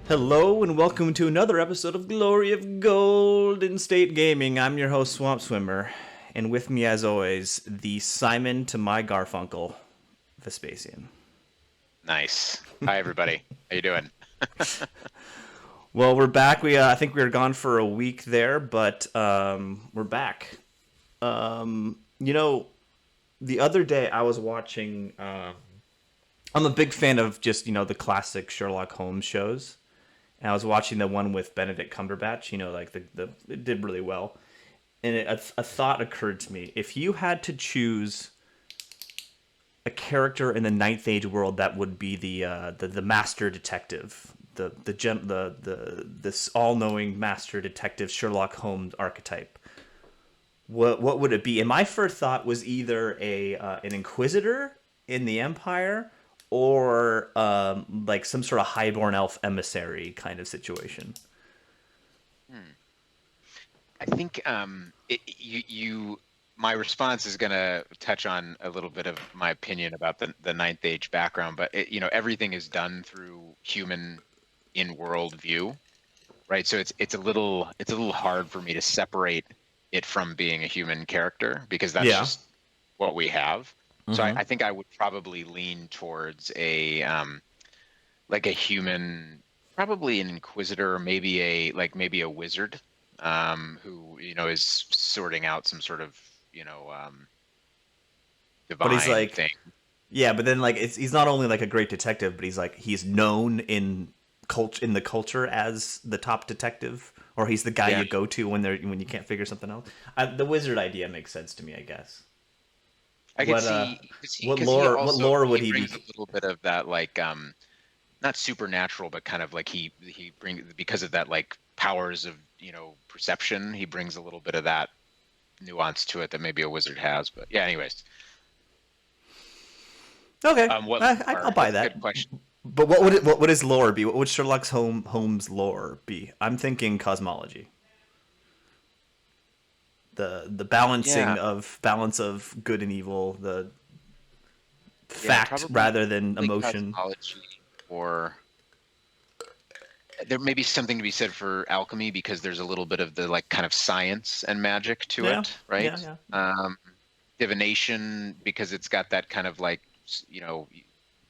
Hello and welcome to another episode of Glory of Golden State Gaming. I'm your host SwampSwimmer, and with me as always, the Simon to my Garfunkel, Vespasian. Nice. Hi, everybody. How you doing? Well, we're back. I think we were gone for a week there, but we're back. The other day I was watching. I'm a big fan of just the classic Sherlock Holmes shows. And I was watching the one with Benedict Cumberbatch, like it did really well. And a thought occurred to me. If you had to choose a character in the Ninth Age world that would be the master detective, this all-knowing master detective Sherlock Holmes archetype, what would it be? And my first thought was either an inquisitor in the Empire or like some sort of highborn elf emissary kind of situation. I think my response is going to touch on a little bit of my opinion about the Ninth Age background, but everything is done through human in-world view, right? So it's a little hard for me to separate it from being a human character because that's just what we have. So I think I would probably lean towards like a human, probably an inquisitor, or maybe a wizard, who is sorting out some sort of But he's divine like, thing. yeah, but then like he's not only like a great detective, but he's known in the culture as the top detective, or he's the guy Yeah, you go to when you can't figure something out. The wizard idea makes sense to me, I guess. I could What see what because he lore what also lore would he he be? brings a little bit of that like not supernatural, but kind of like he brings because of that like powers of perception. He brings a little bit of that nuance to it that maybe a wizard has. But yeah, anyways, Okay, what I'll buy that's a good that. question. But what would his lore be? What would Holmes' lore be? I'm thinking cosmology. The Yeah, balance of good and evil, the yeah, fact probably rather than emotion. cosmology, or there may be something to be said for alchemy because there's a little bit of the like kind of science and magic to Yeah, it, right? yeah, yeah. Divination because it's got that kind of like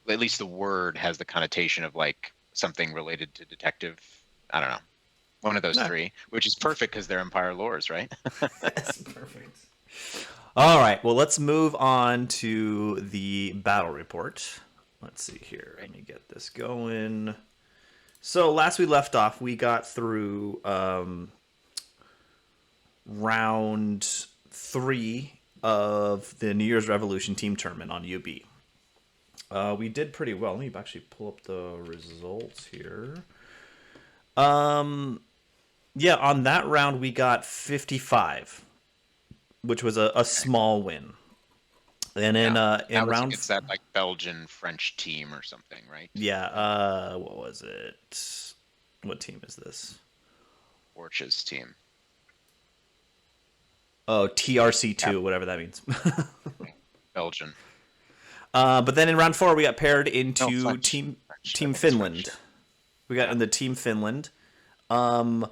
at least the word has the connotation of like something related to detective. I don't know, one of those No, three, which is perfect because they're Empire lores, right? that's perfect. All right, well, let's move on to the battle report. Let's see here. Let Right. me get this going. So last we left off, we got through round 3 of the New Year's Revolution team tournament on UB. We did pretty well. Let me actually pull up the results here. Yeah, on that round we got 55, which was a small win. And Yeah, in that was round, against that like Belgian French team or something, right? yeah, what was it? What team is this? Orch's team. Oh, Maybe TRC2, whatever that means. Belgian. But then in round 4 we got paired No, into French. French. I Team think it's French. Finland. We got Yeah. into Team Finland. Um,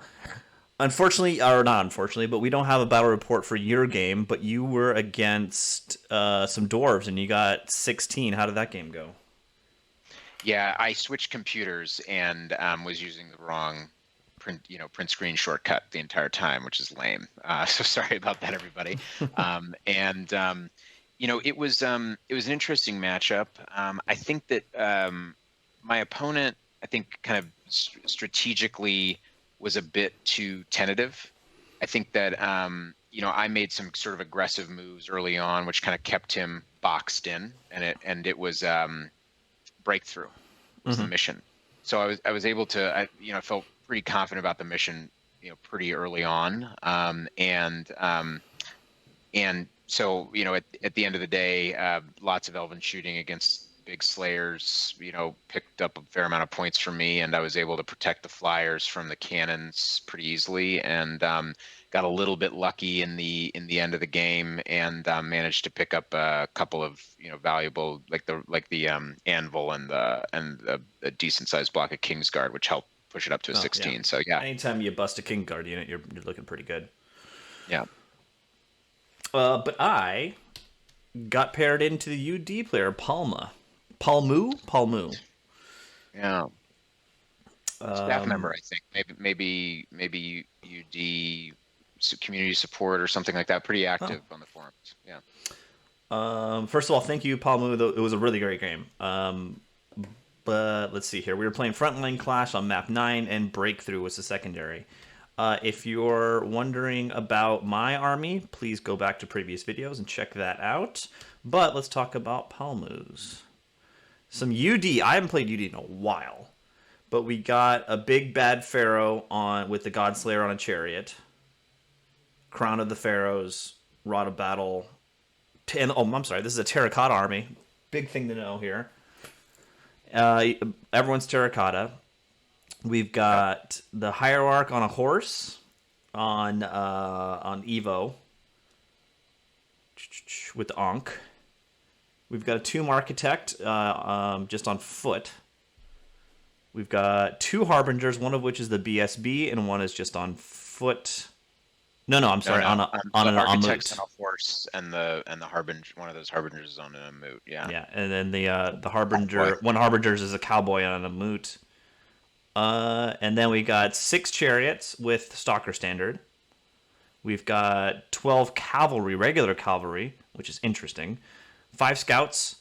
Unfortunately, or not unfortunately, but we don't have a battle report for your game. But you were against some dwarves, and you got 16. How did that game go? Yeah, I switched computers and was using the wrong print screen shortcut the entire time, which is lame. So sorry about that, everybody. And it was an interesting matchup. I think that my opponent, I think, kind of strategically was a bit too tentative. I think that I made some sort of aggressive moves early on, which kind of kept him boxed in, and it was breakthrough was the Mm-hmm. mission. So I was able to I felt pretty confident about the mission pretty early on, and so at the end of the day, lots of elven shooting against big slayers picked up a fair amount of points for me, and I was able to protect the flyers from the cannons pretty easily, and got a little bit lucky in the end of the game, and managed to pick up a couple of valuable like the anvil and a decent sized block of Kingsguard, which helped push it up to a Oh, yeah. 16. So yeah, Anytime you bust a King Guard unit, you're looking pretty good. yeah. But I got paired into the UD player, Palma. Palmu? Yeah. Staff member, Um, I think. Maybe UD community support or something like that. Pretty oh. active on the forums. Yeah. First of all, thank you, Palmu. It was a really great game. But let's see here. We were playing Frontline Clash on map 9, and Breakthrough was the secondary. If you're wondering about my army, please go back to previous videos and check that out. But let's talk about Palmu's. Some UD. I haven't played UD in a while. But we got a big bad pharaoh on with the Godslayer on a chariot. Crown of the Pharaohs, Rod of Battle. I'm sorry, this is a terracotta army. Big thing to know here. Everyone's terracotta. We've got the Hierarch on a horse on Evo with the Ankh. We've got a Tomb Architect just on foot. We've got 2 Harbingers, one of which is the BSB, and one is just on foot. No, I'm sorry, on an Architect's Amut. on a horse, and the Harbinger, one of those Harbingers is on an Amut. Yeah. Yeah, and then the Harbinger, one Harbinger's is a cowboy on an Amut. And then we got 6 chariots with Stalker Standard. We've got 12 cavalry, regular cavalry, which is interesting. 5 scouts,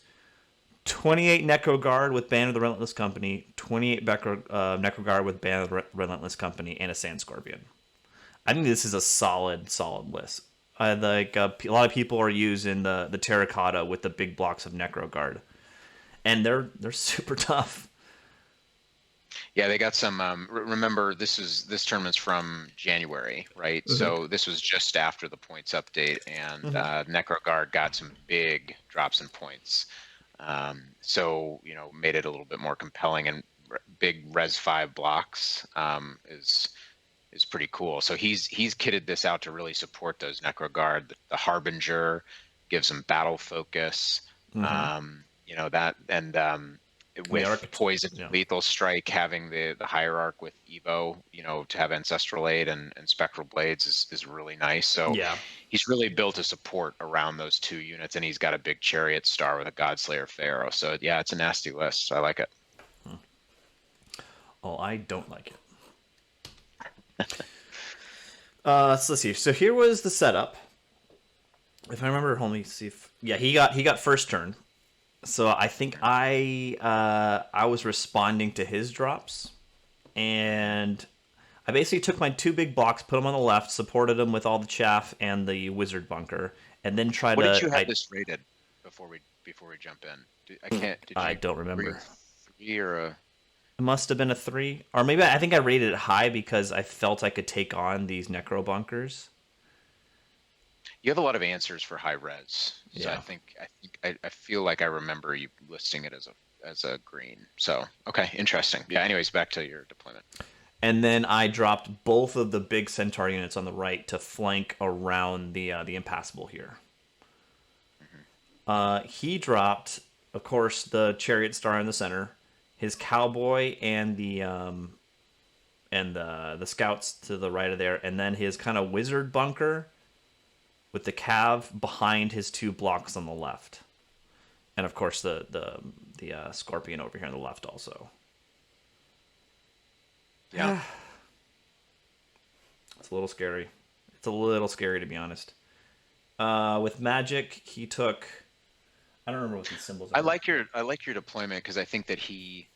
28 Necro Guard with Band of the Relentless Company, 28 Necro Guard with Band of the Relentless Company, and a Sand Scorpion. I think this is a solid list. A lot of people are using the terracotta with the big blocks of Necro Guard, and they're super tough. Yeah, they got some. Remember, this tournament's from January, right? Mm-hmm. So this was just after the points update, and Necro Guard got some big drops in points. So made it a little bit more compelling, and big Res 5 blocks is pretty cool. So he's kitted this out to really support those Necro Guard. The Harbinger gives them battle focus. That and with poison, lethal strike, having the Hierarch with Evo, to have ancestral aid and spectral blades is really nice. So Yeah. he's really built a support around those 2 units, and he's got a big chariot star with a Godslayer Pharaoh. So yeah, it's a nasty list. I like it. Oh, I don't like it. So let's see. So here was the setup. If I remember, let me see if he got first turn. So I think I was responding to his drops, and I basically took my 2 big blocks, put them on the left, supported them with all the chaff and the wizard bunker, and then tried to. What did you have this rated before we jump in? I don't remember. 3 or a. It must have been a 3, or maybe I think I rated it high because I felt I could take on these necro bunkers. You have a lot of answers for high res, so Yeah. I feel like I remember you listing it as a green. So okay, interesting. Yeah. Anyways, back to your deployment. And then I dropped both of the big centaur units on the right to flank around the impassable here. He dropped, of course, the chariot star in the center, his cowboy and the scouts to the right of there, and then his kind of wizard bunker with the cav behind his 2 blocks on the left, and of course the scorpion over here on the left also. Yeah, it's a little scary. It's a little scary, to be honest. With magic, he took. I don't remember what these symbols are. I like your deployment because I think that he's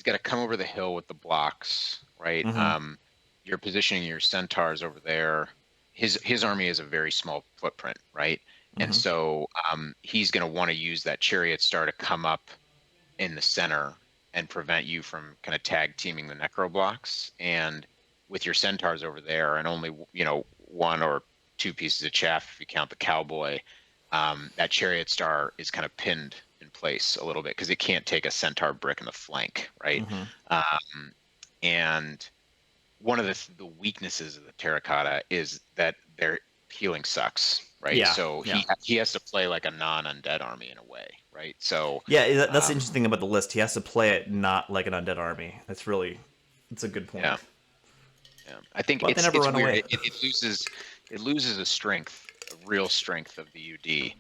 got to come over the hill with the blocks, right? You're positioning your centaurs over there. His army is a very small footprint, right? And so he's going to want to use that chariot star to come up in the center and prevent you from kind of tag teaming the necro blocks. And with your centaurs over there, and only 1 or 2 pieces of chaff if you count the cowboy, that chariot star is kind of pinned in place a little bit because it can't take a centaur brick in the flank, right? And one of the weaknesses of the terracotta is that their healing sucks, right? Yeah, so he has to play like a non-undead army in a way, right? So yeah, that's the interesting thing about the list. He has to play it not like an undead army. That's really It's a good point. Yeah. Yeah. I think But they never it's run weird. away. It loses a strength, a real strength of the UD.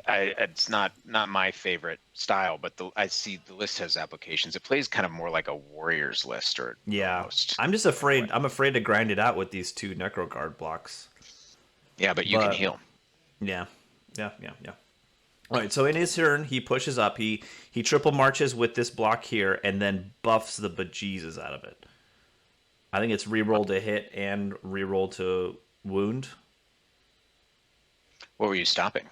It's not my favorite style, but I see the list has applications. It plays kind of more like a warriors list, or Yeah. almost I'm just in a way. afraid. I'm afraid to grind it out with these 2 Necro Guard blocks. Yeah, but you can But heal. yeah, yeah. All right. So in his turn, he pushes up. He triple marches with this block here, and then buffs the bejesus out of it. I think it's reroll to hit and reroll to wound. What were you stopping?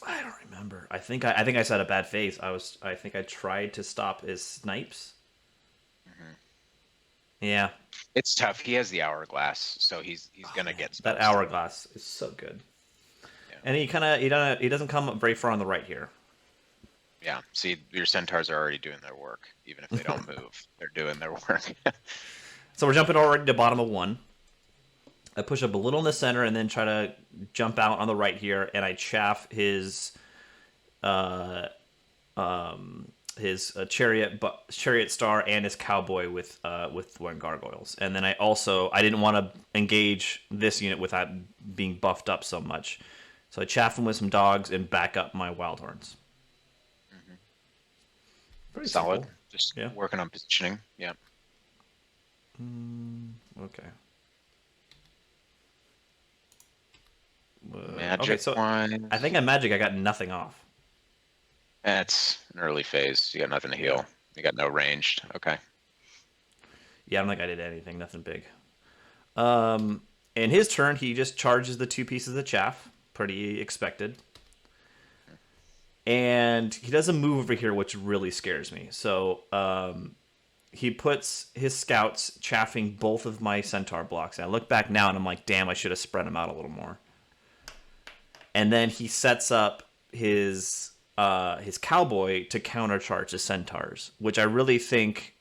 I don't remember. I think I said a bad face. I think I tried to stop his snipes. Hmm. Yeah, It's tough. He has the hourglass, so he's gonna get that spells. hourglass is so good. Yeah. And he doesn't come up very far on the right here. Yeah. See, your centaurs are already doing their work, even if they don't move. They're doing their work. So we're jumping already to bottom of 1. I push up a little in the center and then try to jump out on the right here, and I chaff his chariot star and his cowboy with one gargoyles. And then I didn't want to engage this unit without being buffed up so much, so I chaff him with some dogs and back up my wild horns. Hmm. Pretty Solid. simple. Just Yeah. working on positioning. Yeah. Okay. Magic Okay, so wise. I think on magic I got nothing off. That's an early phase. You got nothing to heal. You got no ranged. Okay. Yeah, I don't think I did anything. Nothing big. In his turn, he just charges the 2 pieces of chaff. Pretty expected. And he does a move over here, which really scares me. So he puts his scouts chaffing both of my centaur blocks. And I look back now and I'm like, damn, I should have spread them out a little more. And then he sets up his cowboy to countercharge the centaurs, which I really think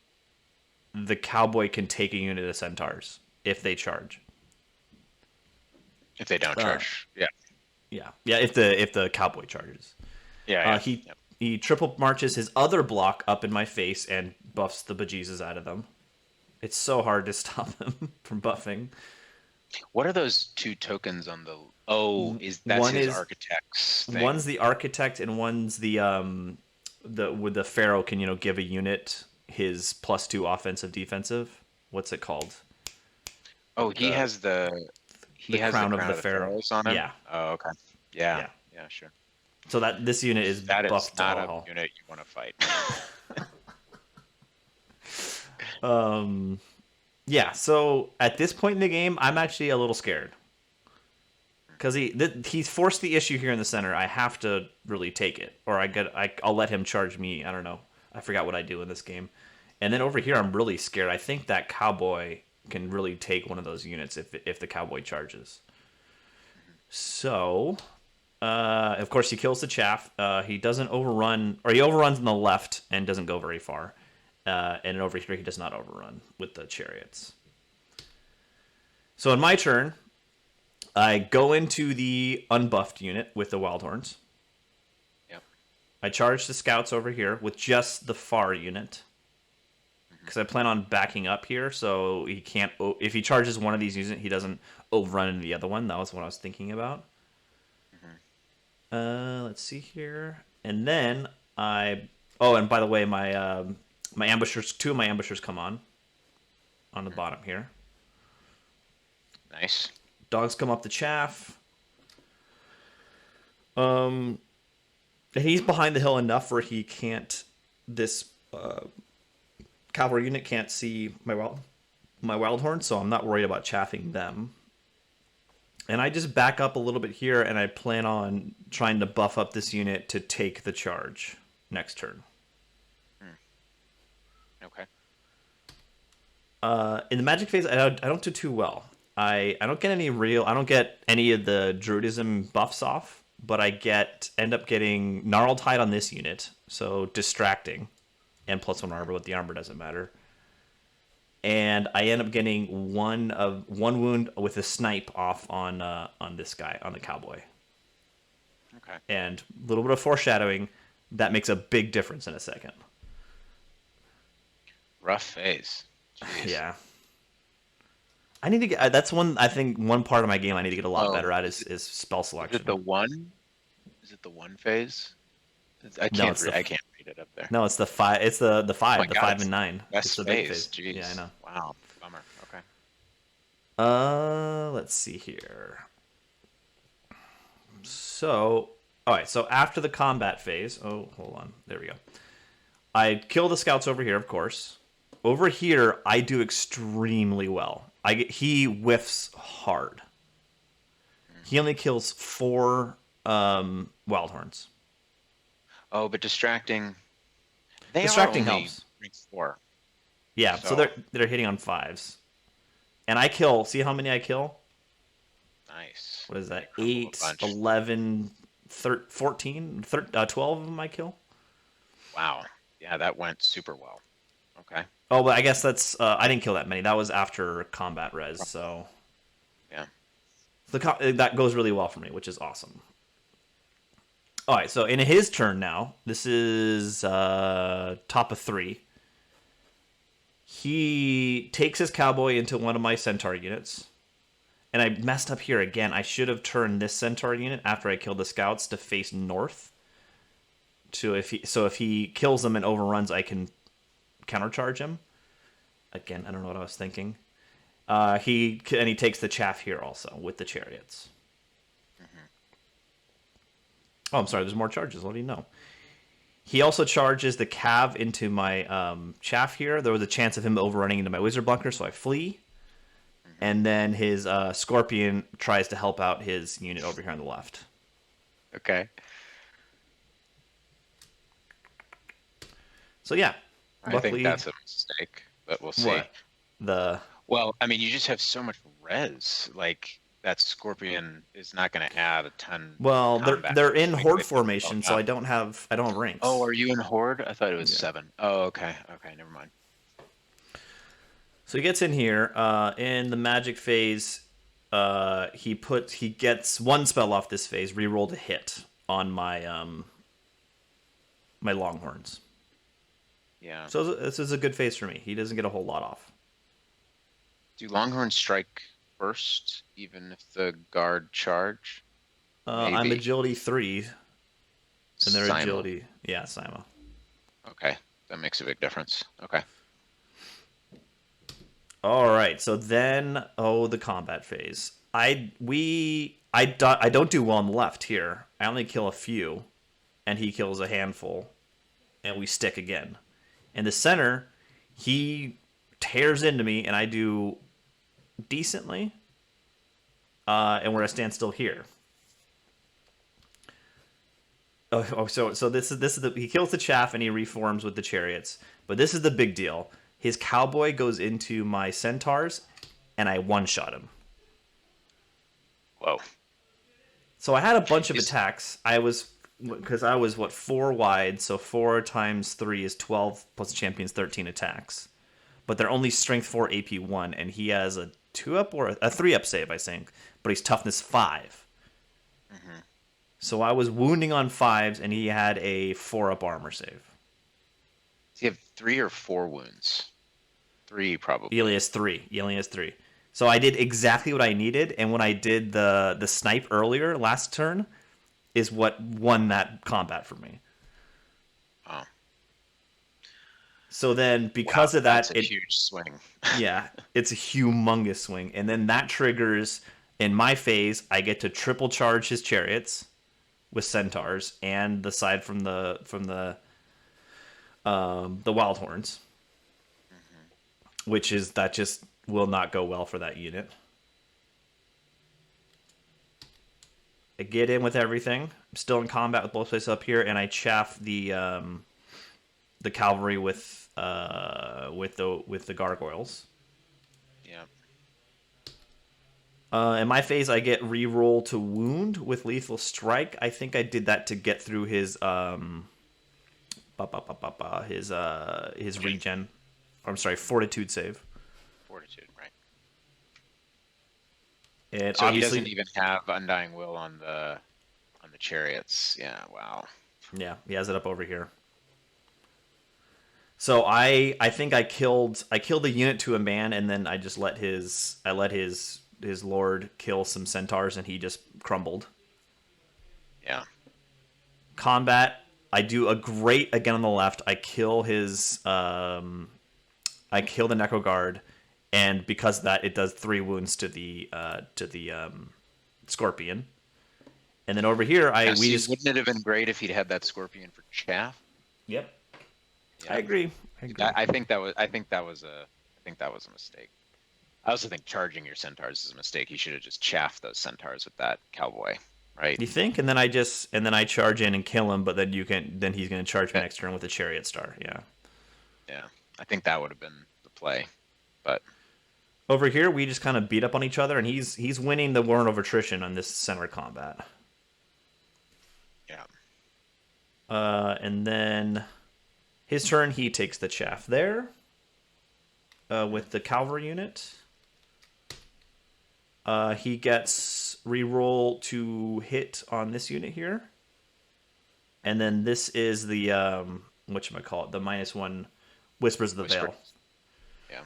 the cowboy can take a unit of centaurs if they charge. If they don't charge. Yeah. Yeah. If the cowboy charges, Yeah. he triple marches his other block up in my face and buffs the bejesus out of them. It's so hard to stop them from buffing. What are those 2 tokens on the? Oh, that's One his is architect's thing. One's the architect and one's the with the pharaoh can give a unit his +2 offensive defensive. What's it called? Oh, he has the crown of the pharaoh pharaohs on him. Yeah. Oh, okay. Yeah. Yeah, sure. So that this unit is That is buffed not to a all. unit you want to fight. Yeah. So at this point in the game, I'm actually a little scared because he's forced the issue here in the center. I have to really take it, or I'll let him charge me. I don't know. I forgot what I do in this game. And then over here, I'm really scared. I think that cowboy can really take one of those units if the cowboy charges. So, of course, he kills the chaff. He doesn't overrun, or he overruns on the left and doesn't go very far. And over here, he does not overrun with the chariots. So in my turn, I go into the unbuffed unit with the wild horns. Yep. I charge the scouts over here with just the far unit. Because I plan on backing up here, so he can't. If he charges one of these units, he doesn't overrun into the other one. That was what I was thinking about. Let's see here, and then I. Oh, and by the way, my ambushers. 2 of my ambushers come on the bottom here. Nice. Dogs come up the chaff. And he's behind the hill enough where he can't. This cavalry unit can't see my wild horn, so I'm not worried about chaffing them. And I just back up a little bit here, and I plan on trying to buff up this unit to take the charge next turn. Okay. In the magic phase, I don't do too well. I don't get any of the druidism buffs off, but I end up getting gnarled hide on this unit, so distracting, and +1 armor, but the armor doesn't matter. And I end up getting one wound with a snipe off on this guy, on the cowboy. Okay. And a little bit of foreshadowing, that makes a big difference in a second. Rough phase. Jeez. Yeah. I need to get. That's one. I think one part of my game I need to get a lot Oh, better at is spell is it selection. the one? Is it the one phase? No, it's I can't read it up there. no, it's the five. It's the Oh my five, the God, 5 and 9. It's best the big phase. phase. Yeah, I Jeez. know. Wow. Bummer. Okay. Let's see here. So, all right. So after the combat phase, oh, hold on. There we go. I kill the scouts over here, of course. Over here, I do extremely well. He whiffs hard. He only kills 4 wild horns. Oh, but distracting. They are Distracting only helps. rank 4. Yeah, so So they're hitting on 5s. And I kill, see how many I kill? nice. What is They that? crumble a 8, bunch. 11, 13, 14, 12 of them I kill? Wow. Yeah, that went super well. Okay. Oh, but I guess that's I didn't kill that many. That was after combat res, so Yeah. that goes really well for me, which is awesome. All right, so in his turn now, this is top of 3. He takes his cowboy into one of my centaur units. And I messed up here again. I should have turned this centaur unit after I killed the scouts to face north. If he kills them and overruns, I can countercharge him. Again, I don't know what I was thinking. He takes the chaff here also with the chariots. Oh, I'm sorry. There's more charges. What do you know? He also charges the cav into my chaff here. There was a chance of him overrunning into my wizard bunker, so I flee. And then his scorpion tries to help out his unit over here on the left. Okay. So yeah, I luckily, think that's a mistake, but we'll see. what the Well, I mean, you just have so much res. Like that scorpion is not going to add a ton. well To they're combat. they're in Like, horde they formation, so up. I don't have ranks. Oh, are you in horde? I thought it was Yeah. 7. Oh, okay. Okay, never mind. So he gets in here. In the magic phase, he gets one spell off this phase. Reroll to hit on my my longhorns. Yeah. So this is a good phase for me. He doesn't get a whole lot off. Do Longhorns strike first, even if the guard charge? I'm Maybe. agility 3, and their Simul. agility, yeah, Sima. Okay, that makes a big difference. Okay. All right, so then the combat phase. I don't do well on the left here. I only kill a few, and he kills a handful, and we stick again. In the center, he tears into me, and I do decently, and we're at a standstill here. So this is he kills the chaff and he reforms with the chariots, but this is the big deal. His cowboy goes into my centaurs, and I one-shot him. Whoa. So I had a bunch of attacks. I was 4 wide, so 4 times 3 is 12 plus the champion's 13 attacks. But they're only strength 4 AP 1, and he has a 2-up or a 3-up save, I think. But he's toughness 5. Mm-hmm. So I was wounding on 5s, and he had a 4-up armor save. Does he have 3 or 4 wounds? 3 probably. He only has 3. So I did exactly what I needed, and when I did the snipe earlier last turn, is what won that combat for me. Oh. So then, because of that, that's a huge swing. Yeah, it's a humongous swing, and then that triggers in my phase. I get to triple charge his chariots with centaurs and the side from the wild horns, which is that just will not go well for that unit. I get in with everything. I'm still in combat with both places up here, and I chaff the cavalry with the gargoyles. Yeah. In my phase, I get reroll to wound with lethal strike. I think I did that to get through his regen. I'm sorry, fortitude save. Fortitude, right. And So he obviously, doesn't even have Undying Will on the chariots. Yeah, wow. yeah, he has it up over here. So I think I killed a unit to a man, and then I just let his lord kill some centaurs, and he just crumbled. Yeah. Combat, I do a great again on the left. I kill the necro guard, and because of that, it does 3 wounds to the scorpion. And then over here, Now, we see, just wouldn't it have been great if he'd had that scorpion for chaff? yep. I Yeah. agree. I agree. I think that was a mistake. I also think charging your centaurs is a mistake. You should have just chaffed those centaurs with that cowboy, right? You think? And then I charge in and kill him, but then he's gonna charge me Yeah, next turn with a chariot star. Yeah. yeah. I think that would have been the play, but Over here, we just kind of beat up on each other, and he's winning the war of attrition on this center combat. yeah, And then his turn, he takes the chaff there with the cavalry unit. He gets reroll to hit on this unit here. And then this is the whatchamacallit, the -1 Whispers of the Whisper. Veil. Yeah.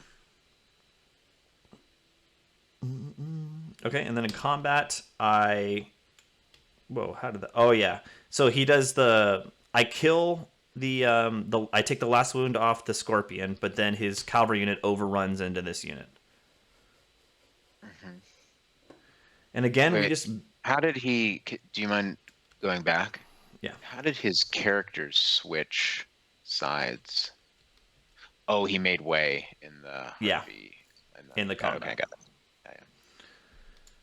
Okay, and then in combat, whoa, how did that? Oh yeah, so he does I kill I take the last wound off the scorpion, but then his cavalry unit overruns into this unit. Hmm. And again, we Wait, just how did he? Do you mind going back? yeah How did his characters switch sides? Oh, he made way in the Yeah. Harvey. In the Okay, I combat. got it. Yeah, yeah.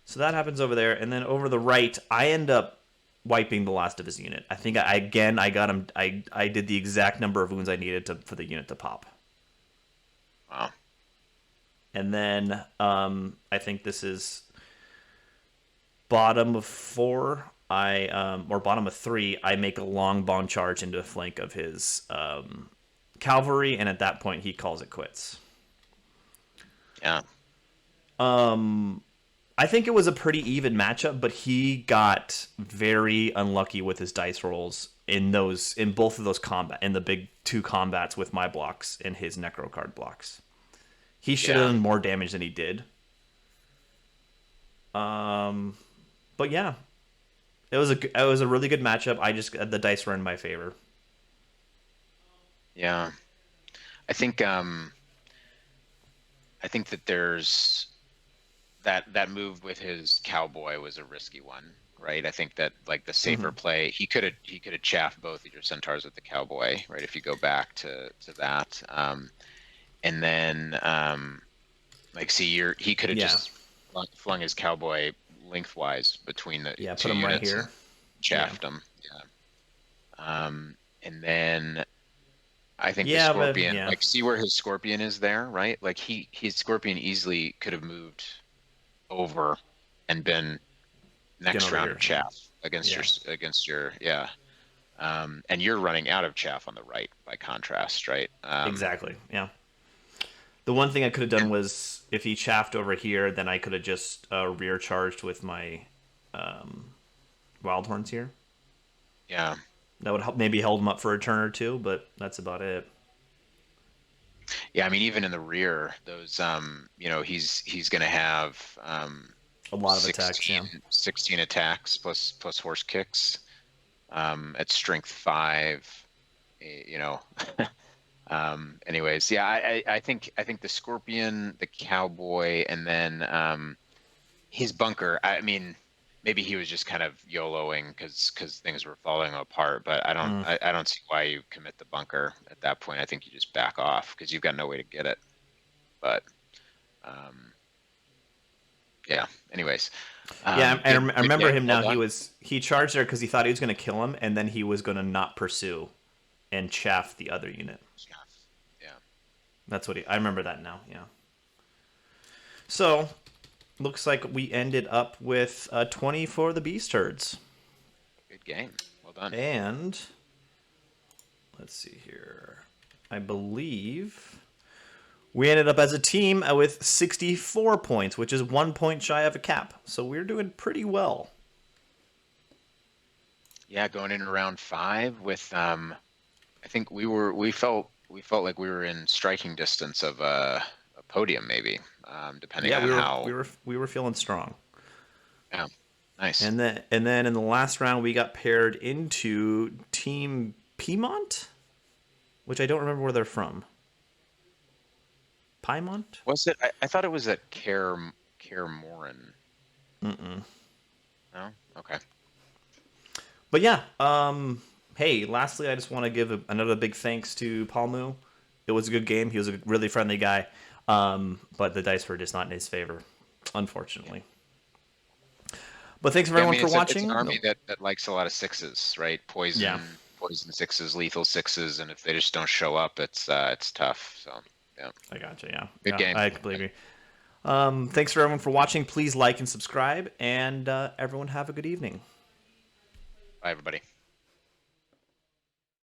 So that happens over there, and then over the right, I end up wiping the last of his unit. I think I got him. I did the exact number of wounds I needed for the unit to pop. Wow. And then I think this is bottom of 4. Or bottom of 3. I make a long bond charge into a flank of his cavalry, and at that point he calls it quits. Yeah. I think it was a pretty even matchup, but he got very unlucky with his dice rolls in both of those in the big 2 combats with my blocks and his necro card blocks. He should have Yeah. done more damage than he did. But yeah, it was a really good matchup. The dice were in my favor. Yeah. I think that there's that move with his cowboy was a risky one, right? I think that like the safer play, he could have chaffed both of your centaurs with the cowboy, right? If you go back to that, and then like see he could have Yeah, just flung his cowboy lengthwise between the yeah. two Put him right units and here. Yeah, chaffed him. Yeah. And then I think the yeah, but scorpion, yeah, like see where his scorpion is there, right? Like his scorpion easily could have moved over and been get next over round here. of chaff against Yeah, your yeah. And you're running out of chaff on the right by contrast, right? exactly. Yeah. The one thing I could have done And was if he chaffed over here, then I could have just rear charged with my wild horns here. yeah, That would help, maybe held him up for a turn or two, but that's about it. yeah. I mean, even in the rear, those he's gonna have A lot of attacks, yeah. 16 attacks plus horse kicks at strength 5. You know. Anyways, yeah, I think the scorpion, the cowboy, and then his bunker. I mean, maybe he was just kind of YOLOing because things were falling apart. But Mm. I don't see why you commit the bunker at that point. I think you just back off because you've got no way to get it. But yeah. Anyways, Yeah, I good remember game. him Well now. done. He charged there because he thought he was going to kill him, and then he was going to not pursue and chaff the other unit. Yeah. That's what I remember that now. Yeah. So looks like we ended up with 20 for the beast herds, Good game. Well done. and let's see here. I believe we ended up as a team with 64 points, which is 1 point shy of a cap. So we're doing pretty well. Yeah, going in round 5 with I think we felt we felt like we were in striking distance of a podium, maybe, depending Yeah, on we were how. we were we were feeling strong. Yeah, nice. And then in the last round we got paired into Team Piedmont, which I don't remember where they're from. Piedmont? Was it? I thought it was at Care Morin. Mm-mm. No. Okay. But yeah, hey, lastly, I just want to give another big thanks to Palmu. It was a good game. He was a really friendly guy, but the dice were just not in his favor, unfortunately. But thanks Yeah, I everyone mean for it's an watching. army that likes a lot of sixes, right? Yeah, Poison sixes, lethal sixes, and if they just don't show up, it's tough. So yeah, I gotcha. Yeah, good yeah, game. I completely agree. Thanks for everyone for watching. Please like and subscribe, and everyone have a good evening. Bye, everybody.